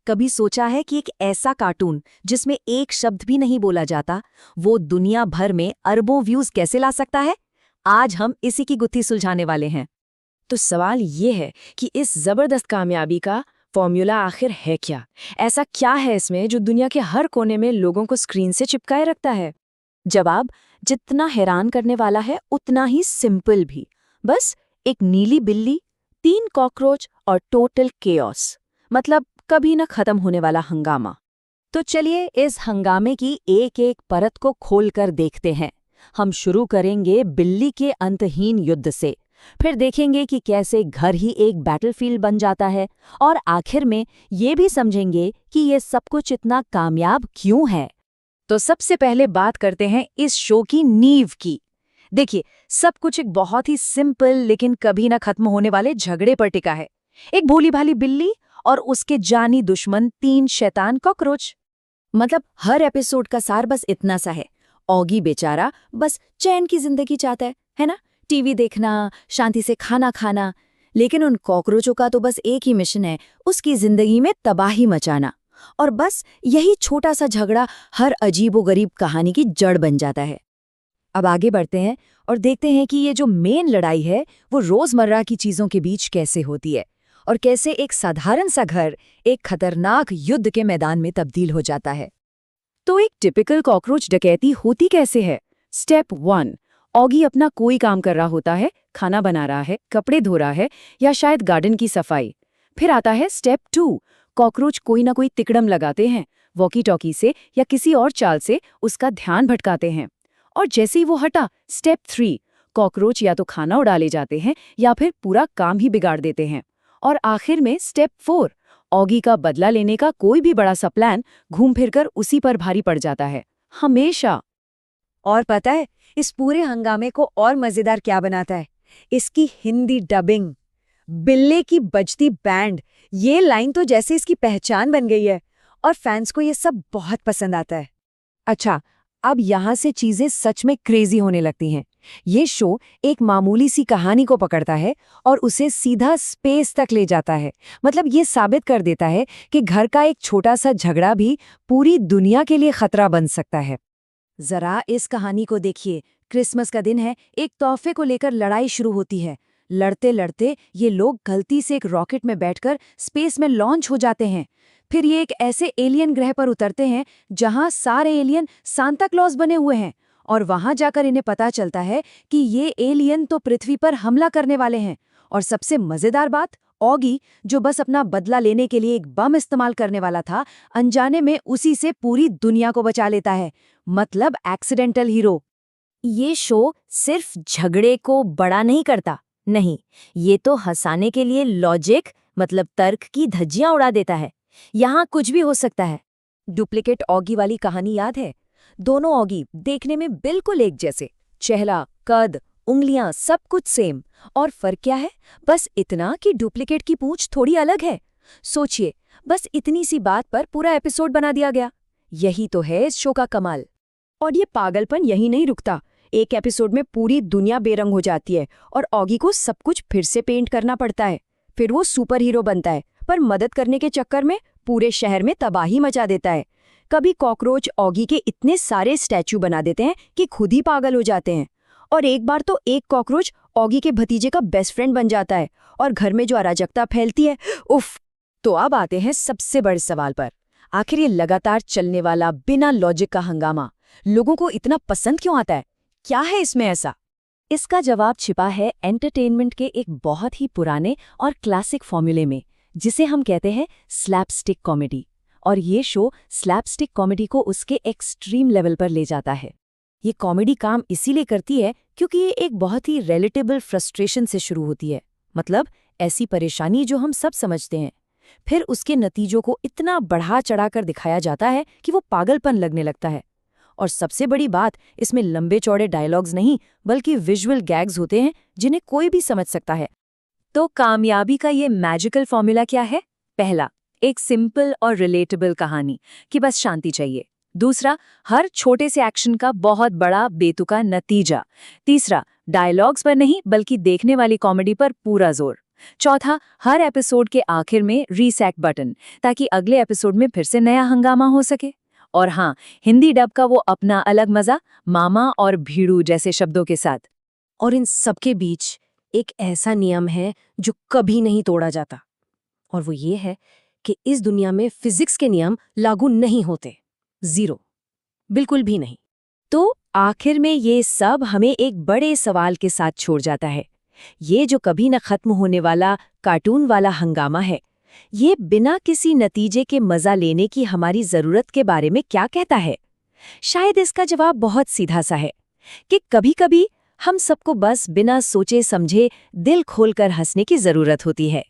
कभी सोचा है कि एक ऐसा कार्टून जिसमें एक शब्द भी नहीं बोला जाता, वो दुनिया भर में अरबों व्यूज कैसे ला सकता है? आज हम इसी की गुत्थी सुलझाने वाले हैं। तो सवाल ये है कि इस जबरदस्त कामयाबी का फॉर्मूला आखिर है क्या? ऐसा क्या है इसमें जो दुनिया के हर कोने में लोगों को स्क्रीन से चिपकाए रखता है? जवाब जितना हैरान करने वाला है उतना ही सिंपल भी। बस एक नीली बिल्ली, 3 कॉकरोच और टोटल केओस, मतलब कभी न खत्म होने वाला हंगामा। तो चलिए इस हंगामे की एक एक परत को खोलकर देखते हैं। हम शुरू करेंगे बिल्ली के अंतहीन युद्ध से, फिर देखेंगे कि कैसे घर ही एक बैटलफील्ड बन जाता है, और आखिर में ये भी समझेंगे कि ये सब कुछ इतना कामयाब क्यों है। तो सबसे पहले बात करते हैं इस शो की नींव की। देखिए, सब कुछ एक बहुत ही सिंपल लेकिन कभी न खत्म होने वाले झगड़े पर टिका है। एक भोली भाली बिल्ली और उसके जानी दुश्मन 3 शैतान कॉकरोच। मतलब हर एपिसोड का सार बस इतना सा है। ऑगी बेचारा बस चैन की जिंदगी चाहता है ना? टीवी देखना, शांति से खाना खाना। लेकिन उन कॉकरोचों का तो बस एक ही मिशन है, उसकी जिंदगी में तबाही मचाना। और बस यही छोटा सा झगड़ा हर अजीबोगरीब कहानी की जड़ बन जाता है। अब आगे बढ़ते हैं और देखते हैं कि ये जो मेन लड़ाई है वो रोजमर्रा की चीजों के बीच कैसे होती है, और कैसे एक साधारण सा घर एक खतरनाक युद्ध के मैदान में तब्दील हो जाता है। तो एक टिपिकल कॉकरोच डकैती होती कैसे है? स्टेप 1, ऑगी अपना कोई काम कर रहा होता है, खाना बना रहा है, कपड़े धो रहा है, या शायद गार्डन की सफाई। फिर आता है स्टेप 2, कॉकरोच कोई ना कोई तिकड़म लगाते हैं, वॉकी टॉकी से या किसी और चाल से उसका ध्यान भटकाते हैं। और जैसे ही वो हटा, स्टेप 3, कॉकरोच या तो खाना उड़ा ले जाते हैं या फिर पूरा काम ही बिगाड़ देते हैं। और आखिर में स्टेप 4, ऑगी का बदला लेने का कोई भी बड़ा सा प्लान घूम फिरकर उसी पर भारी पड़ जाता है, हमेशा। और पता है इस पूरे हंगामे को और मजेदार क्या बनाता है? इसकी हिंदी डबिंग। बिल्ले की बजती बैंड, ये लाइन तो जैसे इसकी पहचान बन गई है, और फैंस को ये सब बहुत पसंद आता है। अच्छा, अब यहाँ से चीजें सच में क्रेजी होने लगती हैं। ये शो एक मामूली सी कहानी को पकड़ता है और उसे सीधा स्पेस तक ले जाता है। मतलब ये साबित कर देता है कि घर का एक छोटा सा झगड़ा भी पूरी दुनिया के लिए खतरा बन सकता है। जरा इस कहानी को देखिए। क्रिसमस का दिन है, एक तोहफे को लेकर लड़ाई शुरू होती है। लड़ते लड़ते ये लोग गलती से एक रॉकेट में बैठकर स्पेस में लॉन्च हो जाते हैं। फिर ये एक ऐसे एलियन ग्रह पर उतरते हैं जहां सारे एलियन सांता क्लॉज बने हुए हैं, और वहां जाकर इन्हें पता चलता है कि ये एलियन तो पृथ्वी पर हमला करने वाले हैं। और सबसे मजेदार बात, ऑगी जो बस अपना बदला लेने के लिए एक बम इस्तेमाल करने वाला था, अनजाने में उसी से पूरी दुनिया को बचा लेता है। मतलब एक्सीडेंटल हीरो। ये शो सिर्फ झगड़े को बड़ा नहीं करता, नहीं, ये तो हंसाने के लिए लॉजिक मतलब तर्क की धज्जियां उड़ा देता है। यहाँ कुछ भी हो सकता है। डुप्लीकेट ऑगी वाली कहानी याद है? दोनों ऑगी देखने में बिल्कुल एक जैसे, चेहरा, कद, उंगलियां सब कुछ सेम। और फर्क क्या है? बस इतना कि डुप्लीकेट की पूंछ थोड़ी अलग है। सोचिए, बस इतनी सी बात पर पूरा एपिसोड बना दिया गया। यही तो है इस शो का कमाल। और ये पागलपन यही नहीं रुकता। एक एपिसोड में पूरी दुनिया बेरंग हो जाती है और ऑगी को सब कुछ फिर से पेंट करना पड़ता है। फिर वो सुपर हीरो बनता है, पर मदद करने के चक्कर में पूरे शहर में तबाही मचा देता है। कभी कॉकरोच ऑगी के इतने सारे स्टैचू बना देते हैं कि खुद ही पागल हो जाते हैं। और एक बार तो एक कॉकरोच ऑगी के भतीजे का बेस्ट फ्रेंड बन जाता है और घर में जो अराजकता फैलती है, उफ। तो अब आते हैं सबसे बड़े सवाल पर। आखिर ये लगातार चलने वाला बिना लॉजिक का हंगामा लोगों को इतना पसंद क्यों आता है? क्या है इसमें ऐसा? इसका जवाब छिपा है एंटरटेनमेंट के एक बहुत ही पुराने और क्लासिक फॉर्मूले में, जिसे हम कहते हैं स्लैपस्टिक कॉमेडी। और ये शो स्लैपस्टिक कॉमेडी को उसके एक्सट्रीम लेवल पर ले जाता है। ये कॉमेडी काम इसीलिए करती है क्योंकि ये एक बहुत ही रिलेटेबल फ्रस्ट्रेशन से शुरू होती है। मतलब ऐसी परेशानी जो हम सब समझते हैं, फिर उसके नतीजों को इतना बढ़ा चढ़ाकर दिखाया जाता है कि वो पागलपन लगने लगता है। और सबसे बड़ी बात, इसमें लंबे चौड़े डायलॉग्स नहीं बल्कि विजुअल गैग्स होते हैं जिन्हें कोई भी समझ सकता है। तो कामयाबी का ये मैजिकल फॉर्मूला क्या है? पहला, एक सिंपल और रिलेटेबल कहानी कि बस शांति चाहिए। दूसरा, हर छोटे से एक्शन का बहुत बड़ा बेतुका नतीजा। तीसरा, डायलॉग्स पर नहीं बल्कि देखने वाली कॉमेडी पर पूरा जोर। चौथा, हर एपिसोड के आखिर में रीसेट बटन, ताकि अगले एपिसोड में फिर से नया हंगामा हो सके। और हाँ, हिंदी डब का वो अपना अलग मजा, मामा और भीड़ू जैसे शब्दों के साथ। और इन सबके बीच एक ऐसा नियम है जो कभी नहीं तोड़ा जाता, और वो ये है कि इस दुनिया में फिजिक्स के नियम लागू नहीं होते। जीरो, बिल्कुल भी नहीं। तो आखिर में ये सब हमें एक बड़े सवाल के साथ छोड़ जाता है। ये जो कभी न खत्म होने वाला कार्टून वाला हंगामा है, ये बिना किसी नतीजे के मजा लेने की हमारी जरूरत के बारे में क्या कहता है? शायद इसका जवाब बहुत सीधा सा है कि कभी-कभी हम सबको बस बिना सोचे समझे दिल खोलकर हंसने की जरूरत होती है।